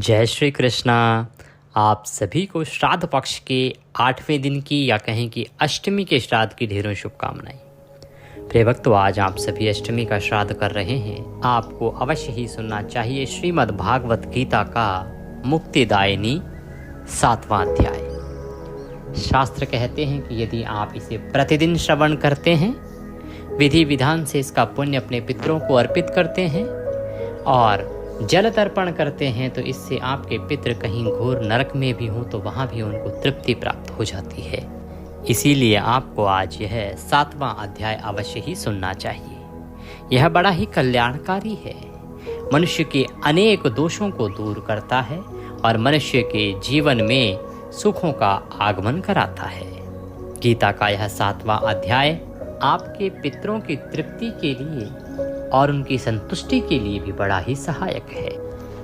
जय श्री कृष्णा। आप सभी को श्राद्ध पक्ष के 8वें दिन की या कहें कि अष्टमी के श्राद्ध की ढेरों शुभकामनाएं। प्रिय भक्तों, आज आप सभी अष्टमी का श्राद्ध कर रहे हैं। आपको अवश्य ही सुनना चाहिए श्रीमद् भागवत गीता का मुक्तिदायिनी 7वां अध्याय। शास्त्र कहते हैं कि यदि आप इसे प्रतिदिन श्रवण करते हैं, विधि विधान से इसका पुण्य अपने पितरों को अर्पित करते हैं और जल तर्पण करते हैं, तो इससे आपके पितृ कहीं घोर नरक में भी हों तो वहाँ भी उनको तृप्ति प्राप्त हो जाती है। इसीलिए आपको आज यह 7वां अध्याय अवश्य ही सुनना चाहिए। यह बड़ा ही कल्याणकारी है, मनुष्य के अनेक दोषों को दूर करता है और मनुष्य के जीवन में सुखों का आगमन कराता है। गीता का यह 7वां अध्याय आपके पितरों की तृप्ति के लिए और उनकी संतुष्टि के लिए भी बड़ा ही सहायक है।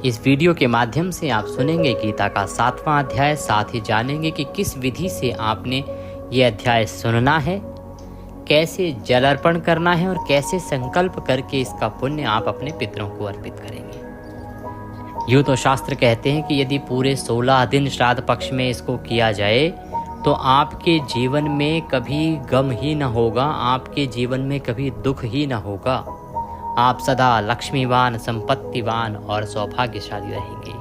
इस वीडियो के माध्यम से आप सुनेंगे गीता का 7वां अध्याय, साथ ही जानेंगे कि किस विधि से आपने ये अध्याय सुनना है, कैसे जल अर्पण करना है और कैसे संकल्प करके इसका पुण्य आप अपने पितरों को अर्पित करेंगे। यूँ तो शास्त्र कहते हैं कि यदि पूरे 16 दिन श्राद्ध पक्ष में इसको किया जाए तो आपके जीवन में कभी गम ही न होगा, आपके जीवन में कभी दुख ही न होगा। आप सदा लक्ष्मीवान, संपत्तिवान और सौभाग्यशाली रहेंगे।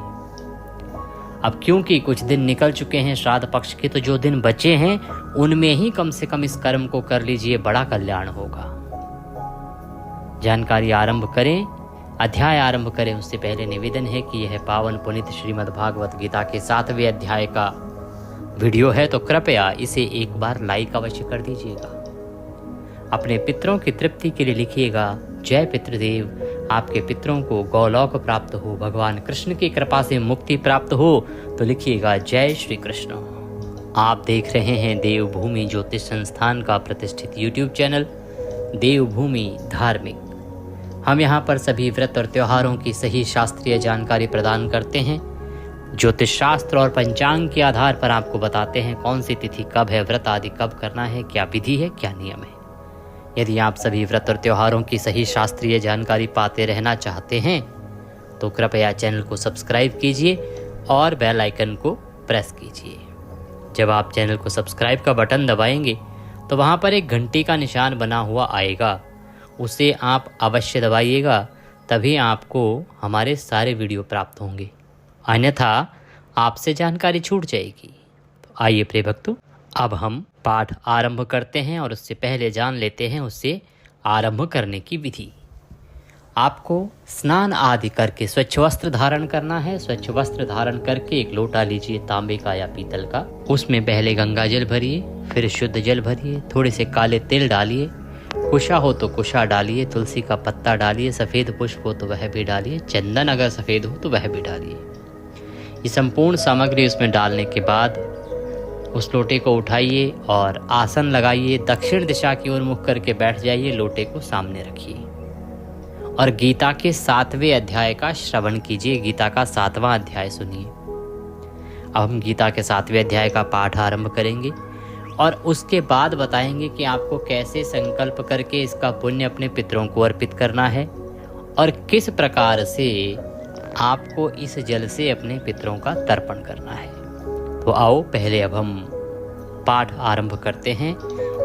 अब क्योंकि कुछ दिन निकल चुके हैं श्राद्ध पक्ष के, तो जो दिन बचे हैं उनमें ही कम से कम इस कर्म को कर लीजिए, बड़ा कल्याण होगा। जानकारी आरंभ करें, अध्याय आरंभ करें उससे पहले निवेदन है कि यह पावन पुनीत श्रीमद् भागवत गीता के 7वें अध्याय का वीडियो है, तो कृपया इसे एक बार लाइक अवश्य कर दीजिएगा। अपने पितरों की तृप्ति के लिए लिखिएगा, जय पितृदेव। आपके पितरों को गौलोक प्राप्त हो, भगवान कृष्ण की कृपा से मुक्ति प्राप्त हो, तो लिखिएगा जय श्री कृष्ण। आप देख रहे हैं देवभूमि ज्योतिष संस्थान का प्रतिष्ठित YouTube चैनल देवभूमि धार्मिक। हम यहाँ पर सभी व्रत और त्योहारों की सही शास्त्रीय जानकारी प्रदान करते हैं। ज्योतिष शास्त्र और पंचांग के आधार पर आपको बताते हैं कौन सी तिथि कब है, व्रत आदि कब करना है, क्या विधि है, क्या नियम है। यदि आप सभी व्रत और त्योहारों की सही शास्त्रीय जानकारी पाते रहना चाहते हैं तो कृपया चैनल को सब्सक्राइब कीजिए और बेल आइकन को प्रेस कीजिए। जब आप चैनल को सब्सक्राइब का बटन दबाएंगे तो वहां पर एक घंटी का निशान बना हुआ आएगा, उसे आप अवश्य दबाइएगा, तभी आपको हमारे सारे वीडियो प्राप्त होंगे, अन्यथा आपसे जानकारी छूट जाएगी। तो आइए प्रिय भक्तों, अब हम पाठ आरंभ करते हैं और उससे पहले जान लेते हैं उससे आरंभ करने की विधि। आपको स्नान आदि करके स्वच्छ वस्त्र धारण करना है। स्वच्छ वस्त्र धारण करके एक लोटा लीजिए, तांबे का या पीतल का। उसमें पहले गंगा जल भरिए, फिर शुद्ध जल भरिए, थोड़े से काले तिल डालिए, कुशा हो तो कुशा डालिए, तुलसी का पत्ता डालिए, सफ़ेद पुष्प हो तो वह भी डालिए, चंदन अगर सफ़ेद हो तो वह भी डालिए। ये संपूर्ण सामग्री उसमें डालने के बाद उस लोटे को उठाइए और आसन लगाइए, दक्षिण दिशा की ओर मुख करके बैठ जाइए, लोटे को सामने रखिए और गीता के 7वें अध्याय का श्रवण कीजिए। गीता का 7वां अध्याय सुनिए। अब हम गीता के 7वें अध्याय का पाठ आरंभ करेंगे और उसके बाद बताएंगे कि आपको कैसे संकल्प करके इसका पुण्य अपने पितरों को अर्पित करना है और किस प्रकार से आपको इस जल से अपने पितरों का तर्पण करना है। तो आओ पहले अब हम पाठ आरंभ करते हैं।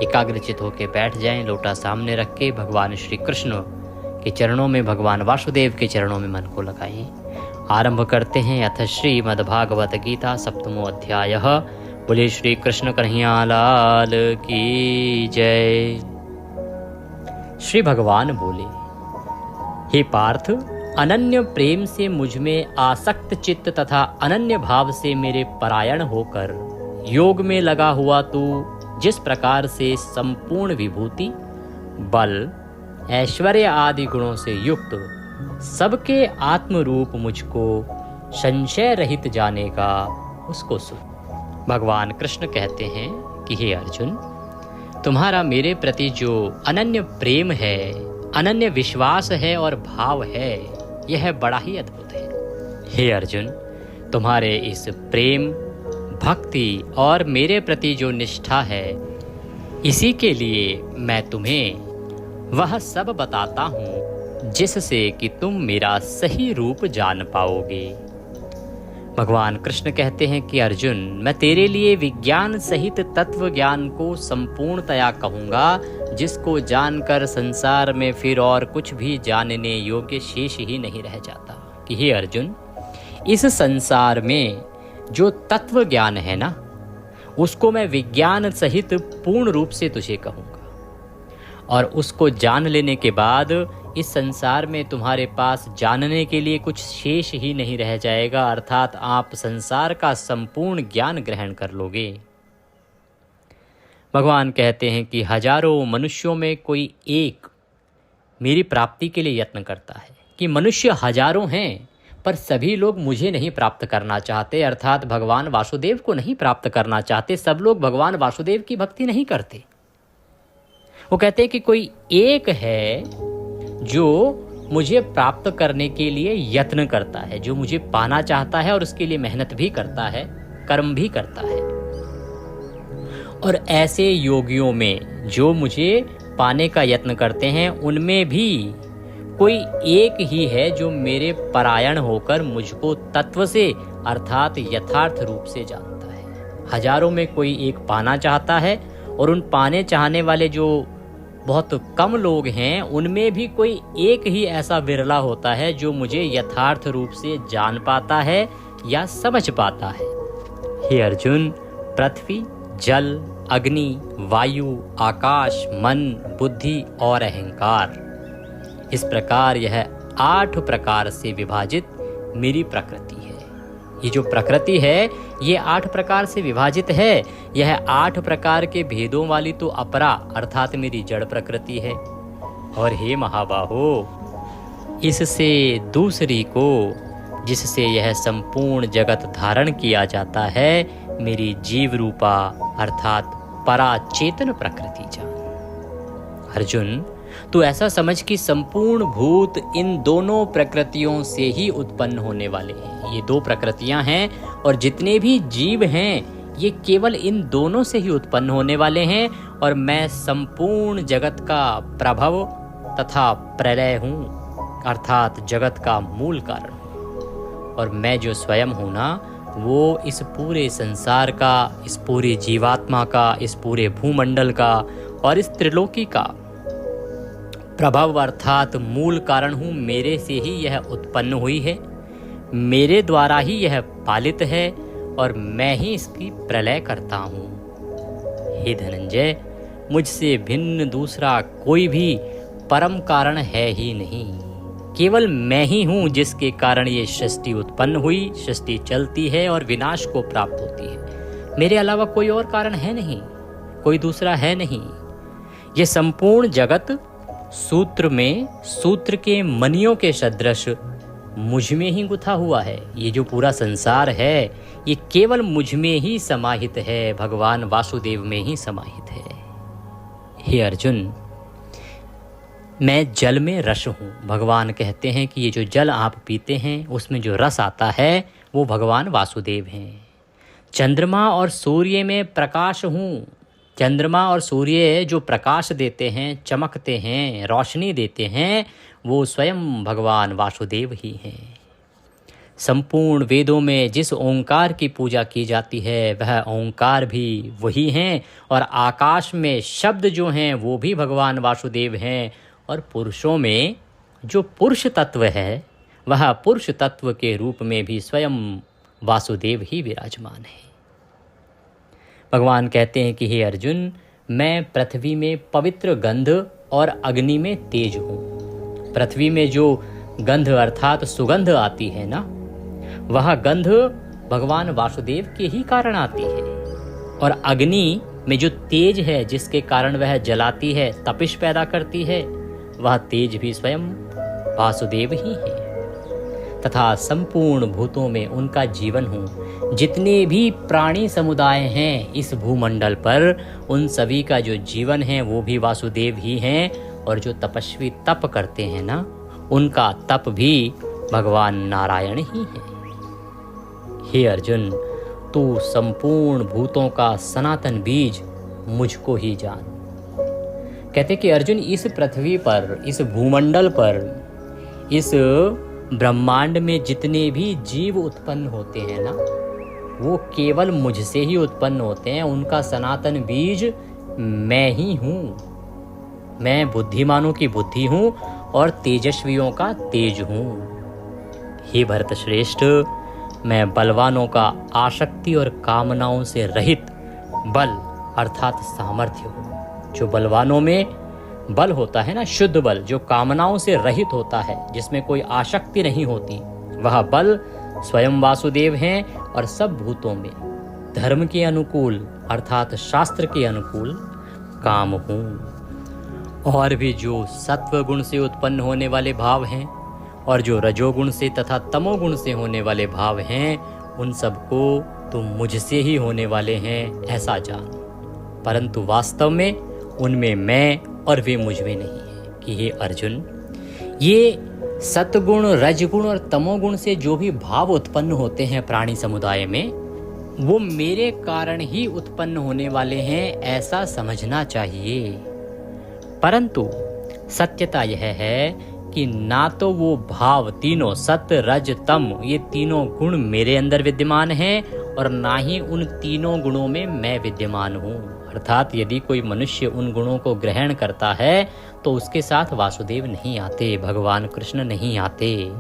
एकाग्रचित होकर बैठ जाएं, लोटा सामने रख के भगवान श्री कृष्ण के चरणों में, भगवान वासुदेव के चरणों में मन को लगाएं। आरंभ करते हैं। अथ श्रीमद् भागवत गीता 7वां अध्याय। बोले श्री कृष्ण कन्हैया लाल की जय। श्री भगवान बोले, हे पार्थ, अनन्य प्रेम से मुझ में आसक्त चित्त तथा अनन्य भाव से मेरे परायण होकर योग में लगा हुआ तू जिस प्रकार से संपूर्ण विभूति, बल, ऐश्वर्य आदि गुणों से युक्त सबके आत्म रूप मुझको संशय रहित जानेगा, उसको सुन। भगवान कृष्ण कहते हैं कि हे अर्जुन, तुम्हारा मेरे प्रति जो अनन्य प्रेम है, अनन्य विश्वास है और भाव है, यह बड़ा ही अद्भुत है। हे अर्जुन, तुम्हारे इस प्रेम, भक्ति और मेरे प्रति जो निष्ठा है, इसी के लिए मैं तुम्हें वह सब बताता हूँ जिससे कि तुम मेरा सही रूप जान पाओगे। भगवान कृष्ण कहते हैं कि अर्जुन, मैं तेरे लिए विज्ञान सहित तत्व ज्ञान को संपूर्णतया कहूँगा, जिसको जानकर संसार में फिर और कुछ भी जानने योग्य शेष ही नहीं रह जाता। कि हे अर्जुन, इस संसार में जो तत्व ज्ञान है ना, उसको मैं विज्ञान सहित पूर्ण रूप से तुझे कहूँगा, और उसको जान लेने के बाद इस संसार में तुम्हारे पास जानने के लिए कुछ शेष ही नहीं रह जाएगा, अर्थात आप संसार का संपूर्ण ज्ञान ग्रहण कर लोगे। भगवान कहते हैं कि हजारों मनुष्यों में कोई एक मेरी प्राप्ति के लिए यत्न करता है। कि मनुष्य हजारों हैं, पर सभी लोग मुझे नहीं प्राप्त करना चाहते, अर्थात भगवान वासुदेव को नहीं प्राप्त करना चाहते। सब लोग भगवान वासुदेव की भक्ति नहीं करते। वो कहते हैं कि कोई एक है जो मुझे प्राप्त करने के लिए यत्न करता है, जो मुझे पाना चाहता है और उसके लिए मेहनत भी करता है, कर्म भी करता है। और ऐसे योगियों में जो मुझे पाने का यत्न करते हैं, उनमें भी कोई एक ही है जो मेरे परायण होकर मुझको तत्व से अर्थात यथार्थ रूप से जानता है। हजारों में कोई एक पाना चाहता है, और उन पाने चाहने वाले जो बहुत कम लोग हैं, उनमें भी कोई एक ही ऐसा विरला होता है जो मुझे यथार्थ रूप से जान पाता है या समझ पाता है। हे अर्जुन, पृथ्वी, जल, अग्नि, वायु, आकाश, मन, बुद्धि और अहंकार, इस प्रकार यह 8 प्रकार से विभाजित मेरी प्रकृति है। ये जो प्रकृति है, ये 8 प्रकार से विभाजित है। यह 8 प्रकार के भेदों वाली तो अपरा अर्थात मेरी जड़ प्रकृति है। और हे महाबाहो, इससे दूसरी को, जिससे यह संपूर्ण जगत धारण किया जाता है, मेरी जीव रूपा अर्थात पराचेतन प्रकृति जान। अर्जुन, तो ऐसा समझ कि संपूर्ण भूत इन दोनों प्रकृतियों से ही उत्पन्न होने वाले हैं। ये 2 प्रकृतियां हैं, और जितने भी जीव हैं ये केवल इन दोनों से ही उत्पन्न होने वाले हैं। और मैं संपूर्ण जगत का प्रभव तथा प्रलय हूँ, अर्थात जगत का मूल कारण हूँ। और मैं जो स्वयं हूँ ना, वो इस पूरे संसार का, इस पूरे जीवात्मा का, इस पूरे भूमंडल का और इस त्रिलोकी का प्रभव अर्थात मूल कारण हूँ। मेरे से ही यह उत्पन्न हुई है, मेरे द्वारा ही यह पालित है, और मैं ही इसकी प्रलय करता हूँ। हे धनंजय, मुझसे भिन्न दूसरा कोई भी परम कारण है ही नहीं। केवल मैं ही हूँ जिसके कारण ये सृष्टि उत्पन्न हुई, सृष्टि चलती है और विनाश को प्राप्त होती है। मेरे अलावा कोई और कारण है नहीं, कोई दूसरा है नहीं। ये संपूर्ण जगत सूत्र में सूत्र के मणियों के सदृश मुझ में ही गुथा हुआ है। ये जो पूरा संसार है, ये केवल मुझ में ही समाहित है, भगवान वासुदेव में ही समाहित है। हे अर्जुन, मैं जल में रस हूँ। भगवान कहते हैं कि ये जो जल आप पीते हैं, उसमें जो रस आता है, वो भगवान वासुदेव हैं। चंद्रमा और सूर्य में प्रकाश हूँ। चंद्रमा और सूर्य जो प्रकाश देते हैं, चमकते हैं, रोशनी देते हैं, वो स्वयं भगवान वासुदेव ही हैं। संपूर्ण वेदों में जिस ओंकार की पूजा की जाती है, वह ओंकार भी वही हैं। और आकाश में शब्द जो हैं, वो भी भगवान वासुदेव हैं। और पुरुषों में जो पुरुष तत्व है, वह पुरुष तत्व के रूप में भी स्वयं वासुदेव ही विराजमान है। भगवान कहते हैं कि हे अर्जुन, मैं पृथ्वी में पवित्र गंध और अग्नि में तेज हूँ। पृथ्वी में जो गंध अर्थात सुगंध आती है ना, वह गंध भगवान वासुदेव के ही कारण आती है। और अग्नि में जो तेज है, जिसके कारण वह जलाती है, तपिश पैदा करती है, वह तेज भी स्वयं वासुदेव ही है। तथा संपूर्ण भूतों में उनका जीवन हूँ। जितने भी प्राणी समुदाय हैं इस भूमंडल पर, उन सभी का जो जीवन है वो भी वासुदेव ही हैं। और जो तपस्वी तप करते हैं ना, उनका तप भी भगवान नारायण ही है। हे अर्जुन, तू संपूर्ण भूतों का सनातन बीज मुझको ही जान। कहते कि अर्जुन, इस पृथ्वी पर, इस भूमंडल पर, इस ब्रह्मांड में जितने भी जीव उत्पन्न होते हैं ना, वो केवल मुझसे ही उत्पन्न होते हैं। उनका सनातन बीज मैं ही हूँ। मैं बुद्धिमानों की बुद्धि हूँ और तेजस्वियों का तेज हूँ। हे भरत श्रेष्ठ, मैं बलवानों का आसक्ति और कामनाओं से रहित बल अर्थात सामर्थ्य हूँ। जो बलवानों में बल होता है ना, शुद्ध बल, जो कामनाओं से रहित होता है, जिसमें कोई आसक्ति नहीं होती, वह बल स्वयं वासुदेव हैं और सब भूतों में धर्म के अनुकूल अर्थात शास्त्र के अनुकूल काम हूँ। और भी जो सत्व गुण से उत्पन्न होने वाले भाव हैं और जो रजोगुण से तथा तमोगुण से होने वाले भाव हैं, उन सबको तो मुझसे ही होने वाले हैं ऐसा जान। परंतु वास्तव में उनमें मैं और वे मुझ में नहीं है। कि हे अर्जुन, ये सतगुण, रजगुण और तमोगुण से जो भी भाव उत्पन्न होते हैं प्राणी समुदाय में, वो मेरे कारण ही उत्पन्न होने वाले हैं ऐसा समझना चाहिए। परंतु सत्यता यह है कि ना तो वो भाव तीनों सत रज तम, ये तीनों गुण मेरे अंदर विद्यमान हैं और ना ही उन तीनों गुणों में मैं विद्यमान हूँ। अर्थात यदि कोई मनुष्य उन गुणों को ग्रहण करता है तो उसके साथ वासुदेव नहीं आते, भगवान कृष्ण नहीं आते।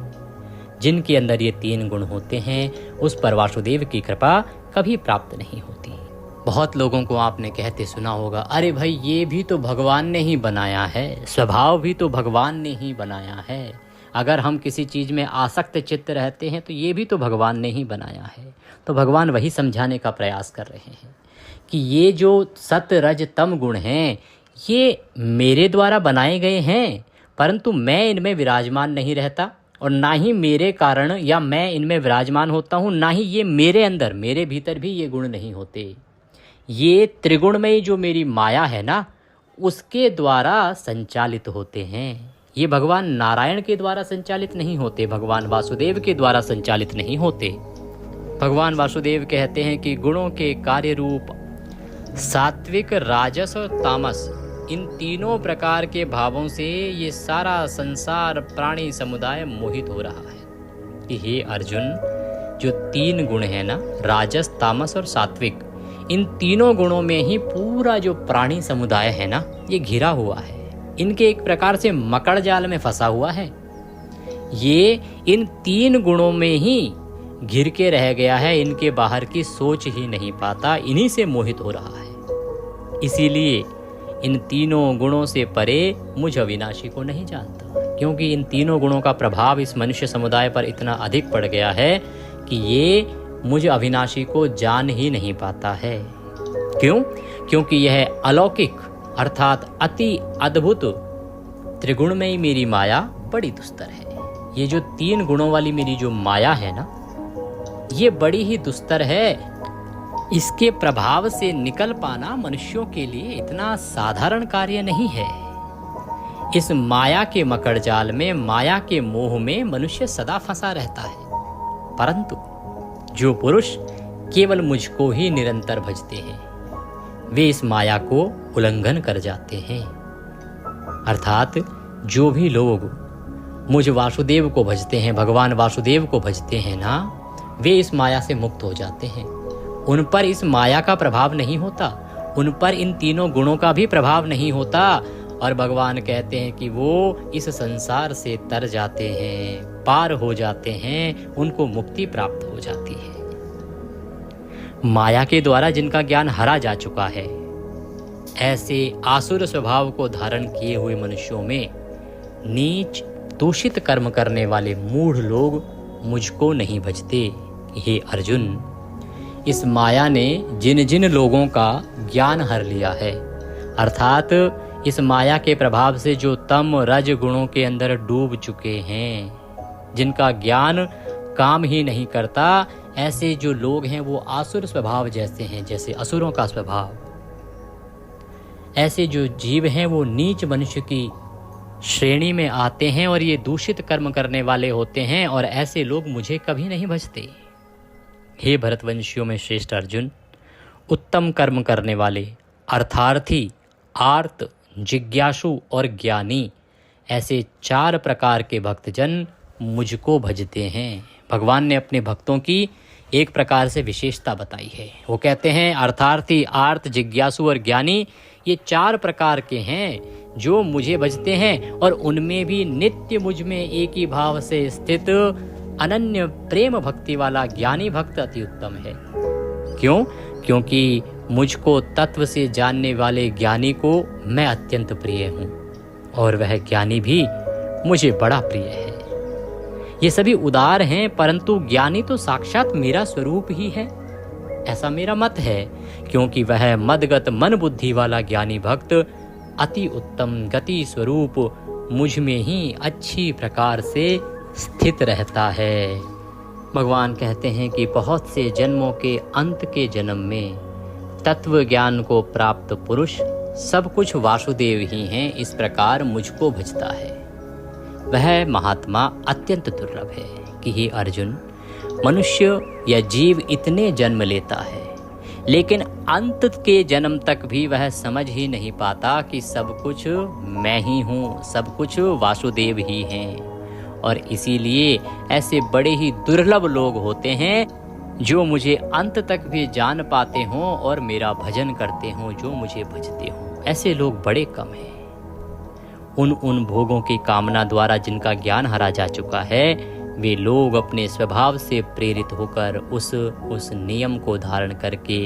जिनके अंदर ये तीन गुण होते हैं उस पर वासुदेव की कृपा कभी प्राप्त नहीं होती। बहुत लोगों को आपने कहते सुना होगा, अरे भाई ये भी तो भगवान ने ही बनाया है, स्वभाव भी तो भगवान ने ही बनाया है। अगर हम किसी चीज़ में आसक्त चित्त रहते हैं तो ये भी तो भगवान ने ही बनाया है। तो भगवान वही समझाने का प्रयास कर रहे हैं कि ये जो सत रज तम गुण हैं ये मेरे द्वारा बनाए गए हैं, परंतु मैं इनमें विराजमान नहीं रहता और ना ही मेरे कारण या मैं इनमें विराजमान होता हूँ, ना ही ये मेरे अंदर, मेरे भीतर भी ये गुण नहीं होते। ये त्रिगुणमयी जो मेरी माया है ना, उसके द्वारा संचालित होते हैं। ये भगवान नारायण के द्वारा संचालित नहीं होते, भगवान वासुदेव के द्वारा संचालित नहीं होते। भगवान वासुदेव कहते हैं कि गुणों के कार्य रूप सात्विक, राजस और तामस, इन तीनों प्रकार के भावों से ये सारा संसार प्राणी समुदाय मोहित हो रहा है। कि हे अर्जुन, जो तीन गुण है ना, राजस, तामस और सात्विक, इन तीनों गुणों में ही पूरा जो प्राणी समुदाय है ना, ये घिरा हुआ है। इनके एक प्रकार से मकड़ जाल में फंसा हुआ है। ये इन तीन गुणों में ही घिर के रह गया है, इनके बाहर की सोच ही नहीं पाता, इन्हीं से मोहित हो रहा है। इसीलिए इन तीनों गुणों से परे मुझ अविनाशी को नहीं जानता, क्योंकि इन तीनों गुणों का प्रभाव इस मनुष्य समुदाय पर इतना अधिक पड़ गया है कि ये मुझ अविनाशी को जान ही नहीं पाता है। क्यों? क्योंकि यह अलौकिक अर्थात अति अद्भुत त्रिगुणमयी मेरी माया बड़ी दुस्तर है। ये जो तीन गुणों वाली मेरी जो माया है ना, ये बड़ी ही दुस्तर है। इसके प्रभाव से निकल पाना मनुष्यों के लिए इतना साधारण कार्य नहीं है। इस माया के मकड़ जाल में, माया के मोह में मनुष्य सदा फंसा रहता है। परंतु जो पुरुष केवल मुझको ही निरंतर भजते हैं, वे इस माया को उल्लंघन कर जाते हैं। अर्थात जो भी लोग मुझ वासुदेव को भजते हैं, भगवान वासुदेव को भजते हैं ना, वे इस माया से मुक्त हो जाते हैं। उन पर इस माया का प्रभाव नहीं होता, उन पर इन तीनों गुणों का भी प्रभाव नहीं होता। और भगवान कहते हैं कि वो इस संसार से तर जाते हैं, पार हो जाते हैं, उनको मुक्ति प्राप्त हो जाती है। माया के द्वारा जिनका ज्ञान हरा जा चुका है, ऐसे आसुर स्वभाव को धारण किए हुए मनुष्यों में नीच दूषित कर्म करने वाले मूढ़ लोग मुझको नहीं भजते। हे अर्जुन, इस माया ने जिन जिन लोगों का ज्ञान हर लिया है, अर्थात इस माया के प्रभाव से जो तम रज गुणों के अंदर डूब चुके हैं, जिनका ज्ञान काम ही नहीं करता, ऐसे जो लोग हैं वो आसुर स्वभाव जैसे हैं, जैसे असुरों का स्वभाव। ऐसे जो जीव हैं वो नीच मनुष्य की श्रेणी में आते हैं और ये दूषित कर्म करने वाले होते हैं, और ऐसे लोग मुझे कभी नहीं भजते। हे भरतवंशियों में श्रेष्ठ अर्जुन, उत्तम कर्म करने वाले अर्थार्थी, आर्त, जिज्ञासु और ज्ञानी, ऐसे चार प्रकार के भक्तजन मुझको भजते हैं। भगवान ने अपने भक्तों की एक प्रकार से विशेषता बताई है। वो कहते हैं अर्थार्थी, आर्त, जिज्ञासु और ज्ञानी, ये 4 प्रकार के हैं जो मुझे भजते हैं, और उनमें भी नित्य मुझ में एक ही भाव से स्थित अनन्य प्रेम भक्ति वाला ज्ञानी भक्त अति उत्तम है। क्यों? क्योंकि मुझको तत्व से जानने वाले ज्ञानी को मैं अत्यंत प्रिय हूँ, और वह ज्ञानी भी मुझे बड़ा प्रिय है। ये सभी उदार हैं, परंतु ज्ञानी तो साक्षात मेरा स्वरूप ही है, ऐसा मेरा मत है। क्योंकि वह मदगत मन बुद्धि वाला ज्ञानी भक्त अति उत्तम गति स्वरूप मुझ में ही अच्छी प्रकार से स्थित रहता है। भगवान कहते हैं कि बहुत से जन्मों के अंत के जन्म में तत्व ज्ञान को प्राप्त पुरुष सब कुछ वासुदेव ही हैं, इस प्रकार मुझको भजता है। वह महात्मा अत्यंत दुर्लभ है कि हे अर्जुन, मनुष्य या जीव इतने जन्म लेता है, लेकिन अंत के जन्म तक भी वह समझ ही नहीं पाता कि सब कुछ मैं ही हूँ, सब कुछ वासुदेव ही हैं। और इसीलिए ऐसे बड़े ही दुर्लभ लोग होते हैं जो मुझे अंत तक भी जान पाते हों और मेरा भजन करते हों, जो मुझे भजते हों। ऐसे लोग बड़े कम हैं। उन भोगों की कामना द्वारा जिनका ज्ञान हरा जा चुका है, वे लोग अपने स्वभाव से प्रेरित होकर उस नियम को धारण करके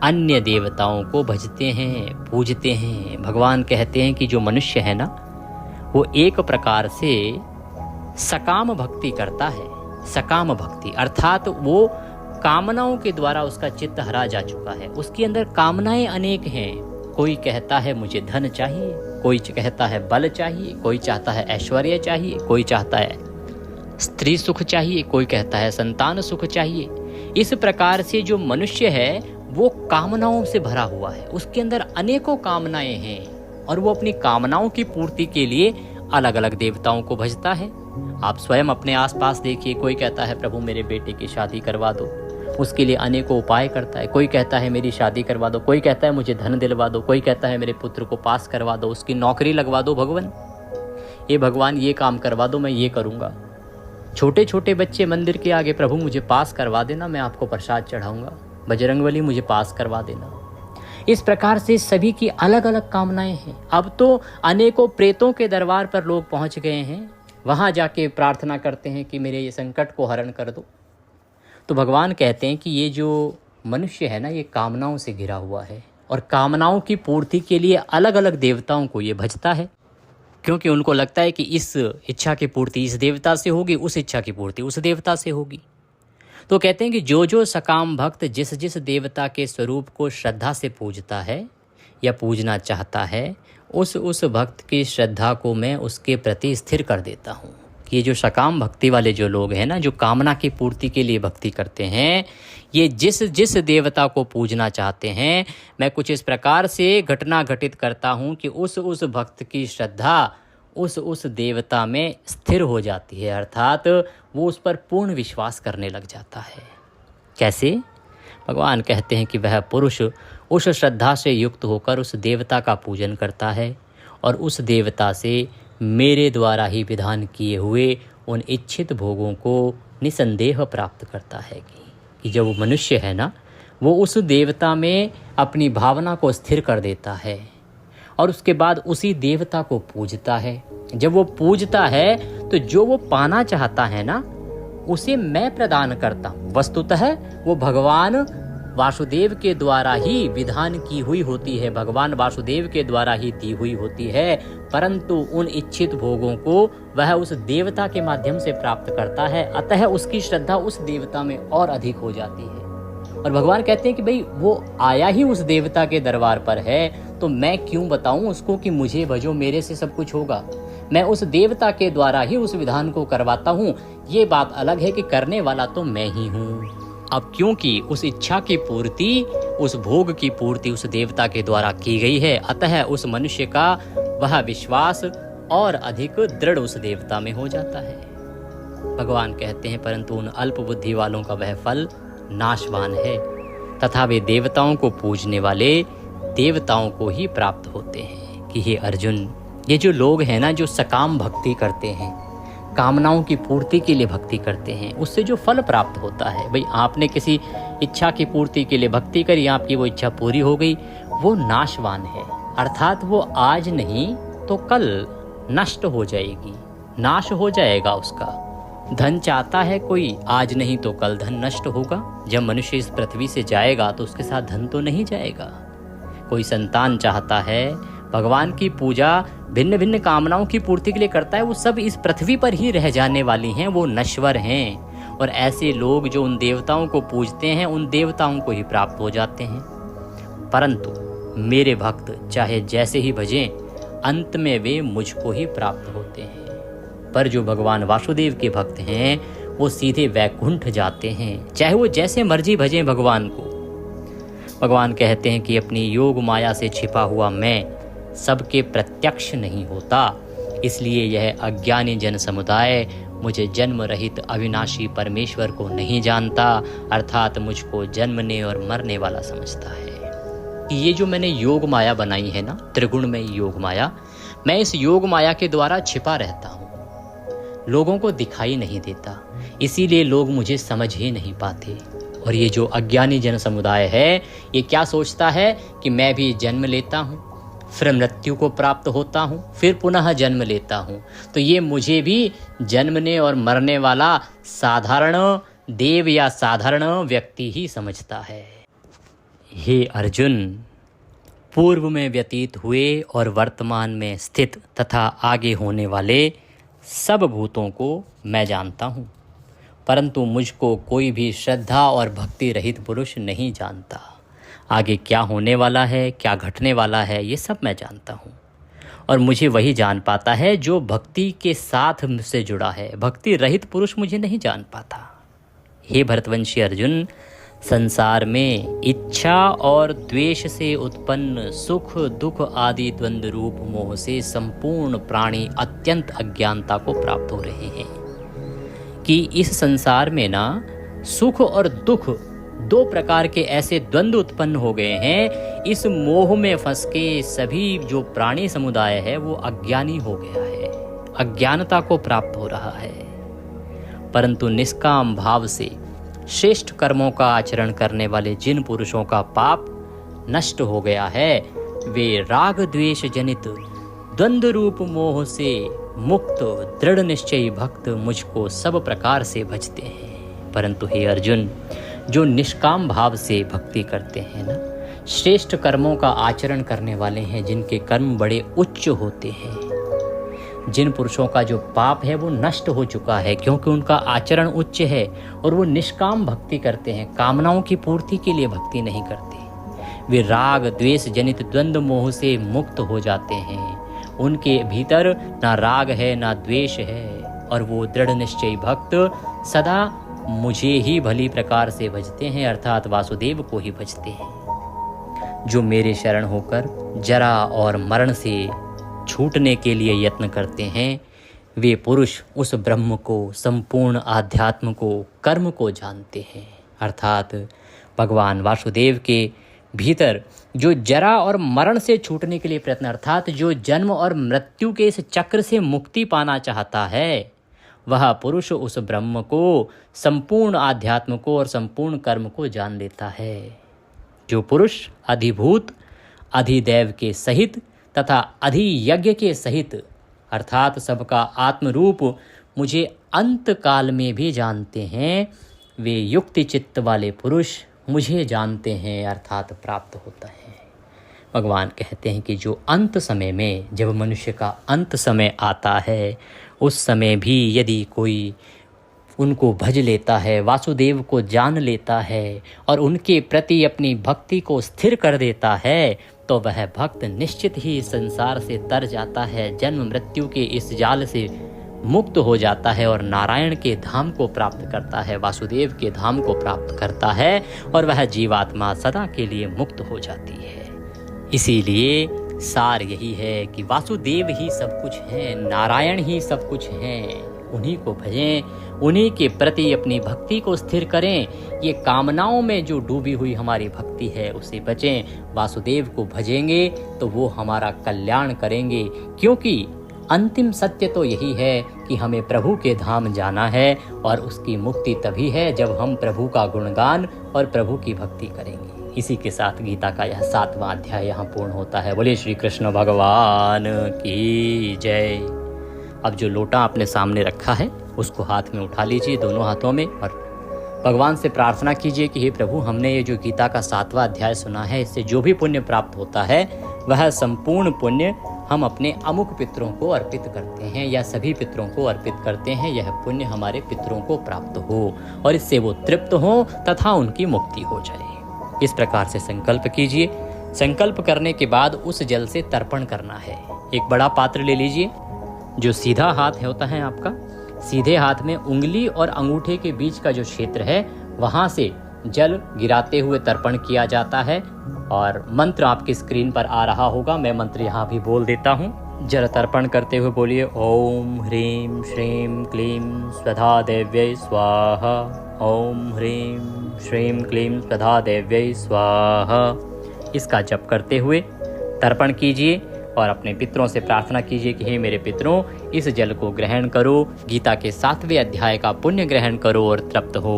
अन्य देवताओं को भजते हैं, पूजते हैं। भगवान कहते हैं कि जो मनुष्य है ना, वो एक प्रकार से सकाम भक्ति करता है। सकाम भक्ति अर्थात वो कामनाओं के द्वारा उसका चित्त हरा जा चुका है। उसके अंदर कामनाएं अनेक हैं। कोई कहता है मुझे धन चाहिए, कोई कहता है बल चाहिए, कोई चाहता है ऐश्वर्य चाहिए, कोई चाहता है स्त्री सुख चाहिए, कोई कहता है संतान सुख चाहिए। इस प्रकार से जो मनुष्य है वो कामनाओं से भरा हुआ है। उसके अंदर अनेकों कामनाएं हैं और वो अपनी कामनाओं की पूर्ति के लिए अलग अलग देवताओं को भजता है। आप स्वयं अपने आसपास देखिए, कोई कहता है प्रभु मेरे बेटे की शादी करवा दो, उसके लिए अनेकों उपाय करता है। कोई कहता है मेरी शादी करवा दो, कोई कहता है मुझे धन दिलवा दो, कोई कहता है मेरे पुत्र को पास करवा दो, उसकी नौकरी लगवा दो। भगवान ये काम करवा दो, मैं ये करूँगा। छोटे छोटे बच्चे मंदिर के आगे, प्रभु मुझे पास करवा देना, मैं आपको प्रसाद चढ़ाऊँगा। बजरंगबली मुझे पास करवा देना। इस प्रकार से सभी की अलग अलग कामनाएं हैं। अब तो अनेकों प्रेतों के दरबार पर लोग पहुंच गए हैं, वहां जाके प्रार्थना करते हैं कि मेरे ये संकट को हरण कर दो। तो भगवान कहते हैं कि ये जो मनुष्य है ना, ये कामनाओं से घिरा हुआ है और कामनाओं की पूर्ति के लिए अलग अलग देवताओं को ये भजता है, क्योंकि उनको लगता है कि इस इच्छा की पूर्ति इस देवता से होगी, उस इच्छा की पूर्ति उस देवता से होगी। तो कहते हैं कि जो सकाम भक्त जिस जिस देवता के स्वरूप को श्रद्धा से पूजता है या पूजना चाहता है, उस भक्त की श्रद्धा को मैं उसके प्रति स्थिर कर देता हूँ। ये जो सकाम भक्ति वाले जो लोग हैं ना, जो कामना की पूर्ति के लिए भक्ति करते हैं, ये जिस देवता को पूजना चाहते हैं, मैं कुछ इस प्रकार से घटना घटित करता हूँ कि उस भक्त की श्रद्धा उस देवता में स्थिर हो जाती है, अर्थात वो उस पर पूर्ण विश्वास करने लग जाता है। कैसे? भगवान कहते हैं कि वह पुरुष उस श्रद्धा से युक्त होकर उस देवता का पूजन करता है और उस देवता से मेरे द्वारा ही विधान किए हुए उन इच्छित भोगों को निसंदेह प्राप्त करता है। कि जब वो मनुष्य है ना, वो उस देवता में अपनी भावना को स्थिर कर देता है और उसके बाद उसी देवता को पूजता है। जब वो पूजता है तो जो वो पाना चाहता है ना, उसे मैं प्रदान करता हूँ। वस्तुतः वो भगवान वासुदेव के द्वारा ही विधान की हुई होती है, भगवान वासुदेव के द्वारा ही दी हुई होती है, परंतु उन इच्छित भोगों को वह उस देवता के माध्यम से प्राप्त करता है। अतः उसकी श्रद्धा उस देवता में और अधिक हो जाती है। और भगवान कहते हैं कि भाई वो आया ही उस देवता के दरबार पर है, तो मैं क्यों बताऊं उसको कि मुझे भजो, मेरे से सब कुछ होगा। मैं उस देवता के द्वारा ही उस विधान को करवाता हूँ। ये बात अलग है कि करने वाला तो मैं ही हूँ। अब क्योंकि उस इच्छा की पूर्ति, उस भोग की पूर्ति उस देवता के द्वारा की गई है, अतः उस मनुष्य का वह विश्वास और अधिक दृढ़ उस देवता में हो जाता है। भगवान कहते हैं परंतु उन अल्प बुद्धि वालों का वह फल नाशवान है, तथा वे देवताओं को पूजने वाले देवताओं को ही प्राप्त होते हैं। कि हे अर्जुन, ये जो लोग हैं ना, जो सकाम भक्ति करते हैं, कामनाओं की पूर्ति के लिए भक्ति करते हैं, उससे जो फल प्राप्त होता है, भाई आपने किसी इच्छा की पूर्ति के लिए भक्ति करी, आपकी वो इच्छा पूरी हो गई, वो नाशवान है, अर्थात वो आज नहीं तो कल नष्ट हो जाएगी, नाश हो जाएगा उसका। धन चाहता है कोई, आज नहीं तो कल धन नष्ट होगा। जब मनुष्य इस पृथ्वी से जाएगा तो उसके साथ धन तो नहीं जाएगा। कोई संतान चाहता है, भगवान की पूजा भिन्न भिन्न कामनाओं की पूर्ति के लिए करता है, वो सब इस पृथ्वी पर ही रह जाने वाली हैं, वो नश्वर हैं। और ऐसे लोग जो उन देवताओं को पूजते हैं, उन देवताओं को ही प्राप्त हो जाते हैं। परंतु मेरे भक्त चाहे जैसे ही भजें, अंत में वे मुझको ही प्राप्त होते हैं। पर जो भगवान वासुदेव के भक्त हैं, वो सीधे वैकुंठ जाते हैं, चाहे वो जैसे मर्जी भजें भगवान को। भगवान कहते हैं कि अपनी योग माया से छिपा हुआ मैं सबके प्रत्यक्ष नहीं होता, इसलिए यह अज्ञानी जन समुदाय मुझे जन्म रहित अविनाशी परमेश्वर को नहीं जानता, अर्थात मुझको जन्मने और मरने वाला समझता है। ये जो मैंने योग माया बनाई है ना, त्रिगुणमय योग माया, मैं इस योग माया के द्वारा छिपा रहता हूँ, लोगों को दिखाई नहीं देता, इसीलिए लोग मुझे समझ ही नहीं पाते। और ये जो अज्ञानी जन समुदाय है, ये क्या सोचता है कि मैं भी जन्म लेता हूँ, फिर मृत्यु को प्राप्त होता हूँ, फिर पुनः जन्म लेता हूँ, तो ये मुझे भी जन्मने और मरने वाला साधारण देव या साधारण व्यक्ति ही समझता है। हे अर्जुन, पूर्व में व्यतीत हुए और वर्तमान में स्थित तथा आगे होने वाले सब भूतों को मैं जानता हूँ, परंतु मुझको कोई भी श्रद्धा और भक्ति रहित पुरुष नहीं जानता। आगे क्या होने वाला है, क्या घटने वाला है, ये सब मैं जानता हूँ, और मुझे वही जान पाता है जो भक्ति के साथ मुझसे जुड़ा है। भक्ति रहित पुरुष मुझे नहीं जान पाता। हे भरतवंशी अर्जुन, संसार में इच्छा और द्वेष से उत्पन्न सुख दुख आदि द्वंद्व रूप मोह से संपूर्ण प्राणी अत्यंत अज्ञानता को प्राप्त हो रहे हैं कि इस संसार में ना सुख और दुख दो प्रकार के ऐसे द्वंद्व उत्पन्न हो गए हैं। इस मोह में फंस के सभी जो प्राणी समुदाय है वो अज्ञानी हो गया है, अज्ञानता को प्राप्त हो रहा है। परंतु निष्काम भाव से श्रेष्ठ कर्मों का आचरण करने वाले जिन पुरुषों का पाप नष्ट हो गया है, वे राग द्वेष जनित द्वंद्व रूप मोह से मुक्त दृढ़ निश्चयी भक्त मुझको सब प्रकार से भजते हैं। परंतु हे अर्जुन, जो निष्काम भाव से भक्ति करते हैं ना, श्रेष्ठ कर्मों का आचरण करने वाले हैं, जिनके कर्म बड़े उच्च होते हैं, जिन पुरुषों का जो पाप है वो नष्ट हो चुका है क्योंकि उनका आचरण उच्च है, और वो निष्काम भक्ति करते हैं, कामनाओं की पूर्ति के लिए भक्ति नहीं करते। वे राग द्वेष जनित द्वंद्व मोह से मुक्त हो जाते हैं, उनके भीतर ना राग है ना द्वेष है, और वो दृढ़ निश्चयी भक्त सदा मुझे ही भली प्रकार से भजते हैं, अर्थात वासुदेव को ही भजते हैं। जो मेरे शरण होकर जरा और मरण से छूटने के लिए यत्न करते हैं, वे पुरुष उस ब्रह्म को, संपूर्ण आध्यात्म को, कर्म को जानते हैं। अर्थात भगवान वासुदेव के भीतर जो जरा और मरण से छूटने के लिए प्रयत्न, अर्थात जो जन्म और मृत्यु के इस चक्र से मुक्ति पाना चाहता है, वह पुरुष उस ब्रह्म को, संपूर्ण आध्यात्म को और संपूर्ण कर्म को जान लेता है। जो पुरुष अधिभूत अधिदैव के सहित तथा अधियज्ञ के सहित, अर्थात सबका आत्मरूप मुझे अंत काल में भी जानते हैं, वे युक्ति चित्त वाले पुरुष मुझे जानते हैं, अर्थात प्राप्त होता है। भगवान कहते हैं कि जो अंत समय में, जब मनुष्य का अंत समय आता है, उस समय भी यदि कोई उनको भज लेता है, वासुदेव को जान लेता है और उनके प्रति अपनी भक्ति को स्थिर कर देता है, तो वह भक्त निश्चित ही संसार से तर जाता है, जन्म मृत्यु के इस जाल से मुक्त हो जाता है और नारायण के धाम को प्राप्त करता है, वासुदेव के धाम को प्राप्त करता है, और वह जीवात्मा सदा के लिए मुक्त हो जाती है। इसीलिए सार यही है कि वासुदेव ही सब कुछ है, नारायण ही सब कुछ हैं, उन्हीं को भजें, उन्हीं के प्रति अपनी भक्ति को स्थिर करें। ये कामनाओं में जो डूबी हुई हमारी भक्ति है उसे बचें। वासुदेव को भजेंगे तो वो हमारा कल्याण करेंगे, क्योंकि अंतिम सत्य तो यही है कि हमें प्रभु के धाम जाना है और उसकी मुक्ति तभी है जब हम प्रभु का गुणगान और प्रभु की भक्ति करेंगे। इसी के साथ गीता का यह 7वां अध्याय यहाँ पूर्ण होता है। बोलिए श्री कृष्ण भगवान की जय। अब जो लोटा आपने सामने रखा है उसको हाथ में उठा लीजिए दोनों हाथों में और भगवान से प्रार्थना कीजिए कि हे प्रभु, हमने ये जो गीता का 7वां अध्याय सुना है इससे जो भी पुण्य प्राप्त होता है वह संपूर्ण पुण्य हम अपने अमुक पितरों को अर्पित करते हैं या सभी पितरों को अर्पित करते हैं। यह पुण्य हमारे पितरों को प्राप्त हो और इससे वो तृप्त हो तथा उनकी मुक्ति हो जाए। इस प्रकार से संकल्प कीजिए। संकल्प करने के बाद उस जल से तर्पण करना है। एक बड़ा पात्र ले लीजिए। जो सीधा हाथ होता है आपका, सीधे हाथ में उंगली और अंगूठे के बीच का जो क्षेत्र है वहां से जल गिराते हुए तर्पण किया जाता है और मंत्र आपकी स्क्रीन पर आ रहा होगा। मैं मंत्र यहाँ भी बोल देता हूँ। जल तर्पण करते हुए बोलिए ओम ह्रीं श्रीं क्लीं स्वधा देव्यै स्वाहा। ओम ह्रीं श्रीं क्लीं स्वधा देव्यै स्वाहा। इसका जप करते हुए तर्पण कीजिए और अपने पितरों से प्रार्थना कीजिए कि हे मेरे पितरों, इस जल को ग्रहण करो, गीता के 7वें अध्याय का पुण्य ग्रहण करो और तृप्त हो।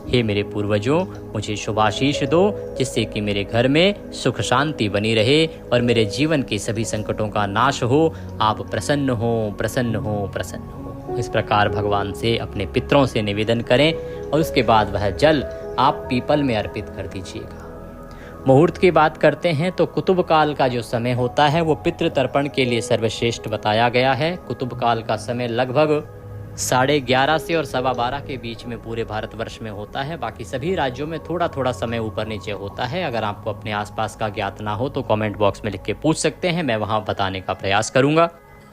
हे मेरे पूर्वजों, मुझे शुभाशीष दो जिससे कि मेरे घर में सुख शांति बनी रहे और मेरे जीवन के सभी संकटों का नाश हो। आप प्रसन्न हो, प्रसन्न हो, प्रसन्न हो। इस प्रकार भगवान से अपने पितरों से निवेदन करें और उसके बाद वह जल आप पीपल में अर्पित कर दीजिएगा। मुहूर्त की बात करते हैं तो कुतुब काल का जो समय होता है वो पितृ तर्पण के लिए सर्वश्रेष्ठ बताया गया है। कुतुब काल का समय लगभग 11:30 से और 12:15 के बीच में पूरे भारतवर्ष में होता है। बाकी सभी राज्यों में थोड़ा थोड़ा समय ऊपर नीचे होता है। अगर आपको अपने आसपास का ज्ञात ना हो तो कमेंट बॉक्स में लिख के पूछ सकते हैं, मैं वहाँ बताने का प्रयास करूँगा।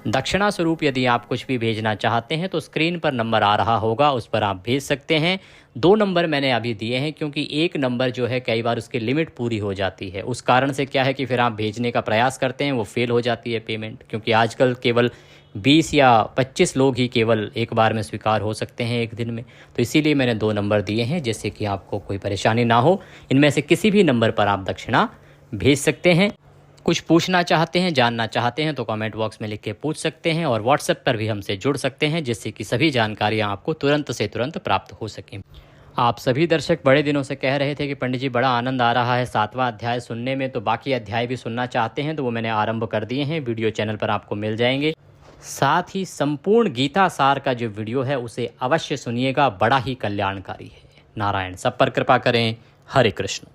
दक्षिणा स्वरूप यदि आप कुछ भी भेजना चाहते हैं तो स्क्रीन पर नंबर आ रहा होगा, उस पर आप भेज सकते हैं। 2 नंबर मैंने अभी दिए हैं क्योंकि एक नंबर जो है कई बार उसकी लिमिट पूरी हो जाती है। उस कारण से क्या है कि फिर आप भेजने का प्रयास करते हैं, वो फेल हो जाती है पेमेंट, क्योंकि आजकल केवल 20 या 25 लोग ही केवल एक बार में स्वीकार हो सकते हैं एक दिन में। तो इसीलिए मैंने 2 नंबर दिए हैं जिससे कि आपको कोई परेशानी ना हो। इनमें से किसी भी नंबर पर आप दक्षिणा भेज सकते हैं। कुछ पूछना चाहते हैं, जानना चाहते हैं तो कमेंट बॉक्स में लिख के पूछ सकते हैं और व्हाट्सएप पर भी हमसे जुड़ सकते हैं जिससे कि सभी जानकारियाँ आपको तुरंत से तुरंत प्राप्त हो सकें। आप सभी दर्शक बड़े दिनों से कह रहे थे कि पंडित जी बड़ा आनंद आ रहा है 7वां अध्याय सुनने में, तो बाकी अध्याय भी सुनना चाहते हैं तो वो मैंने आरंभ कर दिए हैं, वीडियो चैनल पर आपको मिल जाएंगे। साथ ही संपूर्ण गीता सार का जो वीडियो है उसे अवश्य सुनिएगा, बड़ा ही कल्याणकारी है। नारायण सब पर कृपा करें। हरे कृष्ण।